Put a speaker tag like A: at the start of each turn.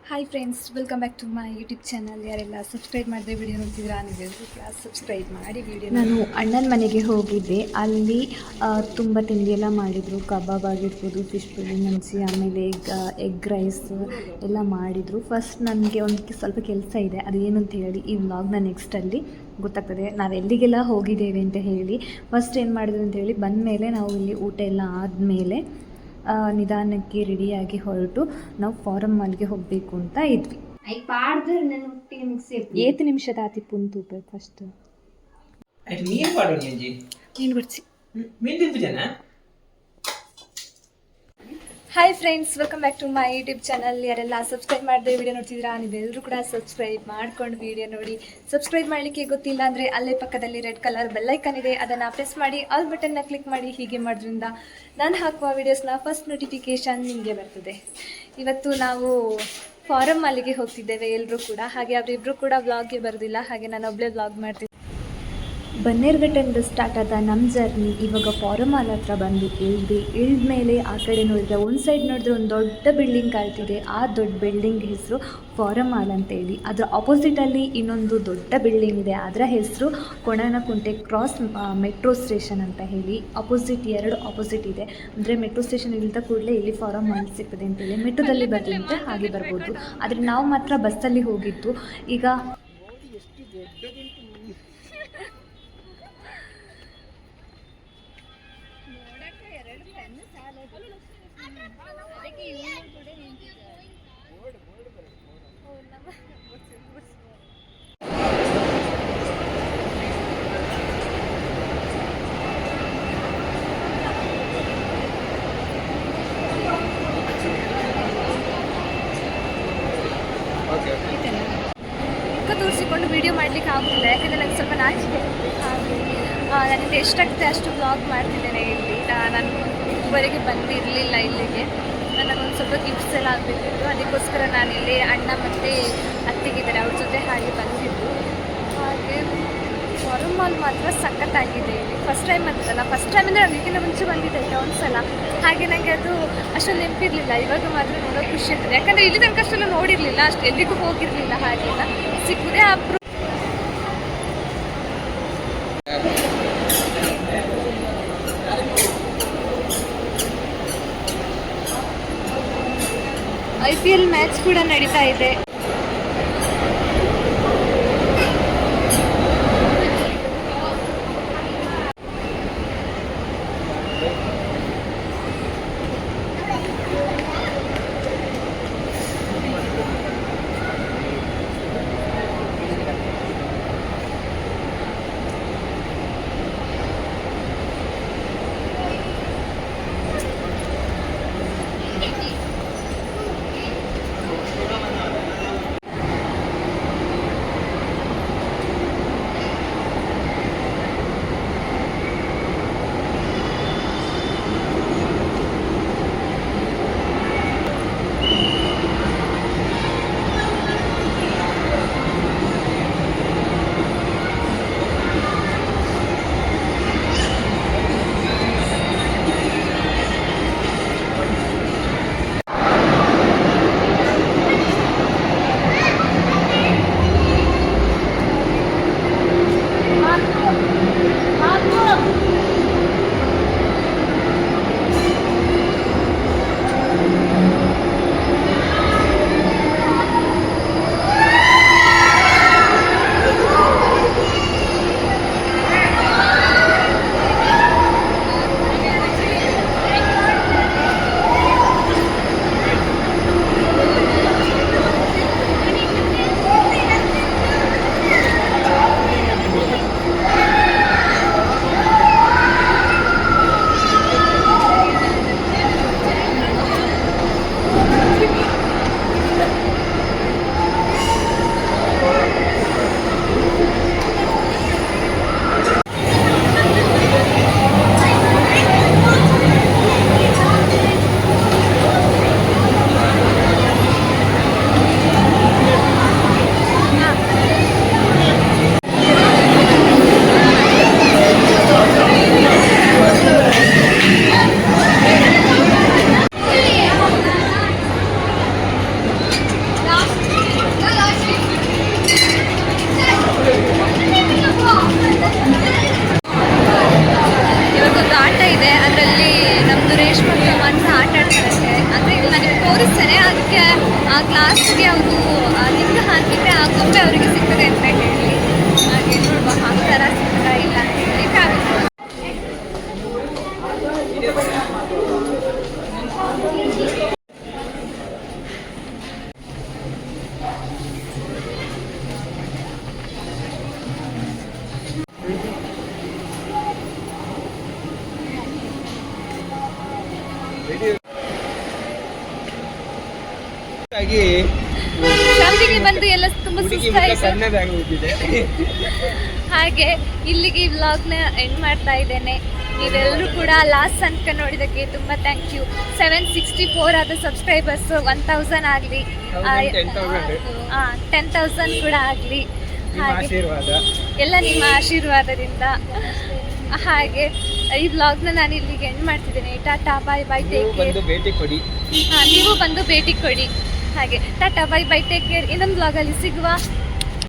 A: Hi friends, welcome back to my YouTube channel. ಯಾರೆಲ್ಲ subscribe ಮಾಡಿದ್ರೆ video ನೋಡ್ತಿದ್ರೆ ನೀವೆಲ್ಲರೂ ಕೂಡ ಸಬ್ಸ್ಕ್ರೈಬ್ ಮಾಡಿ ವಿಡಿಯೋ. ನಾನು ಅಣ್ಣನ ಮನೆಗೆ ಹೋಗಿದ್ದೆ. ಅಲ್ಲಿ ತುಂಬ ತಿಂಡಿ ಎಲ್ಲ ಮಾಡಿದರು. ಕಬಾಬ್ ಆಗಿರ್ಬೋದು, ಫಿಶ್ ಬಿಳಿ ನೆನೆಸಿ, ಆಮೇಲೆ ಎಗ್ ರೈಸ್ ಎಲ್ಲ ಮಾಡಿದರು. ಫಸ್ಟ್ ನನಗೆ ಒಂದು ಸ್ವಲ್ಪ ಕೆಲಸ ಇದೆ, ಅದೇನು ಅಂತ ಹೇಳಿ ಈ ವ್ಲಾಗ್ನ ನೆಕ್ಸ್ಟಲ್ಲಿ ಗೊತ್ತಾಗ್ತದೆ ನಾವು ಎಲ್ಲಿಗೆಲ್ಲ ಹೋಗಿದ್ದೇವೆ ಅಂತ ಹೇಳಿ. ಫಸ್ಟ್ ಏನು ಮಾಡಿದ್ರು ಅಂತ ಹೇಳಿ ಬಂದ ಮೇಲೆ ನಾವು ಇಲ್ಲಿ ಊಟ ಎಲ್ಲ ಆದಮೇಲೆ ನಿಧಾನಕ್ಕೆ ರೆಡಿಯಾಗಿ ಹೊರಟು ನಾವು ಫಾರಮ್ ಮಾಲ್ಗೆ ಹೋಗಬೇಕು ಅಂತ ಇದ್ವಿ. ಏತು ನಿಮಿಷದ ಆತಿ ಪುಂತು ಫಸ್ಟ್ ನೀನು ಬಿಡಿಸಿ. Hi friends, welcome back to my YouTube channel. ಯಾರೆಲ್ಲ ಸಬ್ಸ್ಕ್ರೈಬ್ ಮಾಡಿದ್ರೆ ವಿಡಿಯೋ ನೋಡ್ತಿದ್ದೀರಾ ನೀವೆಲ್ಲರೂ ಕೂಡ ಸಬ್ಸ್ಕ್ರೈಬ್ ಮಾಡ್ಕೊಂಡು ವಿಡಿಯೋ ನೋಡಿ. ಸಬ್ಸ್ಕ್ರೈಬ್ ಮಾಡಲಿಕ್ಕೆ ಗೊತ್ತಿಲ್ಲ ಅಂದರೆ ಅಲ್ಲೇ ಪಕ್ಕದಲ್ಲಿ ರೆಡ್ ಕಲರ್ ಬೆಲ್ಲೈಕನ್ ಇದೆ, ಅದನ್ನು ಪ್ರೆಸ್ ಮಾಡಿ ಆಲ್ ಬಟನ್ನ ಕ್ಲಿಕ್ ಮಾಡಿ. ಹೀಗೆ ಮಾಡೋದ್ರಿಂದ ನಾನು ಹಾಕುವ ವೀಡಿಯೋಸ್ನ ಫಸ್ಟ್ ನೋಟಿಫಿಕೇಷನ್ ನಿಮಗೆ ಬರ್ತದೆ. ಇವತ್ತು ನಾವು ಫಾರಮ್ ಮಾಲಿಗೆ ಹೋಗ್ತಿದ್ದೇವೆ ಎಲ್ಲರೂ ಕೂಡ. ಹಾಗೆ ಅವರಿಬ್ಬರು ಕೂಡ ವ್ಲಾಗ್ಗೆ ಬರೋದಿಲ್ಲ, ಹಾಗೆ ನಾನು ಒಬ್ಬಳೇ ವ್ಲಾಗ್ ಮಾಡ್ತಿದ್ದೆ. ಬನ್ನೇರುಘಟ್ಟೆಯಿಂದ ಸ್ಟಾರ್ಟ್ ಆದ ನಮ್ಮ ಜರ್ನಿ ಇವಾಗ ಫಾರಮ್ ಮಾಲ್ ಹತ್ರ ಬಂದು ಇಳಿದ ಮೇಲೆ ಆ ಕಡೆ ನೋಡಿದ್ರೆ ಒಂದು ಸೈಡ್ ನೋಡಿದ್ರೆ ಒಂದು ದೊಡ್ಡ ಬಿಲ್ಡಿಂಗ್ ಕಾಣ್ತಿದೆ. ಆ ದೊಡ್ಡ ಬಿಲ್ಡಿಂಗ್ ಹೆಸರು ಫಾರಮ್ ಮಾಲ್ ಅಂತೇಳಿ. ಅದರ ಆಪೋಸಿಟಲ್ಲಿ ಇನ್ನೊಂದು ದೊಡ್ಡ ಬಿಲ್ಡಿಂಗ್ ಇದೆ, ಅದರ ಹೆಸರು ಕೊಣನಕುಂಟೆ ಕ್ರಾಸ್ ಮೆಟ್ರೋ ಸ್ಟೇಷನ್ ಅಂತ ಹೇಳಿ. ಎರಡು ಆಪೋಸಿಟ್ ಇದೆ. ಅಂದರೆ ಮೆಟ್ರೋ ಸ್ಟೇಷನ್ ಇಳಿದ ಕೂಡಲೇ ಇಲ್ಲಿ ಫಾರಮ್ ಮಾಲ್ ಸಿಗ್ತದೆ ಅಂತೇಳಿ. ಮೆಟ್ರೋದಲ್ಲಿ ಬರ್ತಿದ್ರೆ ಹಾಗೆ ಬರ್ಬೋದು, ಆದರೆ ನಾವು ಮಾತ್ರ ಬಸ್ಸಲ್ಲಿ ಹೋಗಿದ್ದು. ಈಗ ತೋರಿಸಿಕೊಂಡು ವಿಡಿಯೋ ಮಾಡಲಿಕ್ಕೆ ಆಗೋದಿಲ್ಲ, ಯಾಕಂದರೆ ನನಗೆ ಸ್ವಲ್ಪ ನಾಚಿಕೆ. ಹಾಗೆ ನನಗೆ ಎಷ್ಟಾಗ್ತದೆ ಅಷ್ಟು ವ್ಲಾಗ್ ಮಾಡ್ತಿದ್ದೇನೆ ಇಲ್ಲಿ. ನಾನು ಇದುವರೆಗೆ ಬಂದಿರಲಿಲ್ಲ ಇಲ್ಲಿಗೆ. ನನಗೊಂದು ಸ್ವಲ್ಪ ಗಿಫ್ಟ್ಸ್ ಎಲ್ಲ ಆಗಬೇಕಿತ್ತು, ಅದಕ್ಕೋಸ್ಕರ ನಾನಿಲ್ಲಿ ಅಣ್ಣ ಮತ್ತು ಅತ್ತಿಗಿದ್ದಾರೆ, ಅವ್ರ ಜೊತೆ ಹಾಗೆ ಬಂದಿದ್ದು. ಹಾಗೆ ಫಾರಮ್ ಮಾಲ್ ಮಾತ್ರ ಸಖತ್ತಾಗಿದೆ ಇಲ್ಲಿ. ಫಸ್ಟ್ ಟೈಮ್ ಅಂತಲ್ಲ, ಫಸ್ಟ್ ಟೈಮ್ ಅಂದರೆ ನಾನು ಇದಕ್ಕಿಂತ ಮುಂಚೆ ಬಂದಿದ್ದೆ ಒಂದು ಸಲ. ಹಾಗೆ ನನಗೆ ಅದು ಅಷ್ಟೊಂದು ನೆನಪಿರಲಿಲ್ಲ. ಇವಾಗ ಮಾತ್ರ ನೋಡೋಕೆ ಖುಷಿ ಆಗ್ತದೆ, ಯಾಕಂದರೆ ಇಲ್ಲಿ ತನಕ ಅಷ್ಟೆಲ್ಲ ನೋಡಿರಲಿಲ್ಲ, ಅಷ್ಟು ಎಲ್ಲಿಗೂ ಹೋಗಿರಲಿಲ್ಲ. ಹಾಗೆಲ್ಲ ಸಿಕ್ಕುದೇ ಅಪ್ರು. IPL ಮ್ಯಾಚ್ ಕೂಡ ನಡೀತಾ ಇದೆ. ಆ ಗ್ಲಾಸ್ಗೆ ಅವರು ಲಿಂಕ್ ಹಾಕಿದ್ರೆ ಆ ಗೊಂಬೆ ಅವರಿಗೆ ಸಿಗ್ತದೆ ಅಂತ ಹೇಳಿ ಹಾಗೆ ನೋಡುವ ಆ ಥರ ಸಿಗ್ತಾ ಇಲ್ಲ ಅಂತ ಹೇಳಿ ಕಾಗುತ್ತೆ. ಶಾಪಿಗೆ ಬಂದು ಎಲ್ಲ ತುಂಬಾ ಸುಸ್ತಾಯಿತು. ಹಾಗೆ ಇಲ್ಲಿಗೆ ಈ ವ್ಲಾಗ್ನ ಎಂಡ್ ಮಾಡ್ತಾ ಇದ್ದೇನೆ. ನೀವೆಲ್ಲರೂ ಕೂಡ ಲಾಸ್ಟ್ ತನಕ ನೋಡಿದ್ದಕ್ಕೆ ತುಂಬ ಥ್ಯಾಂಕ್ ಯು. 764 ಆದ ಸಬ್ಸ್ಕ್ರೈಬರ್ಸ್ 1000 ಆಗಲಿ, 10,000 ಕೂಡ ಆಗಲಿ. ಹಾಗೆ ಎಲ್ಲ ನಿಮ್ಮ ಆಶೀರ್ವಾದದಿಂದ. ಹಾಗೆ ಈ ವ್ಲಾಗ್ನ ನಾನು ಇಲ್ಲಿಗೆ ಎಂಡ್ ಮಾಡ್ತಿದ್ದೇನೆ. ಟಾಟಾ ಬಾಯ್ ಬಾಯ್, ಟೇಕ್ ಕೇರ್. ನೀವು ಬಂದು ಭೇಟಿ ಕೊಡಿ. ಹಾಗೆ tata bye bye, take care. ಇನ್ನೊಂದು ವ್ಲಾಗಲ್ಲಿ ಸಿಗುವ.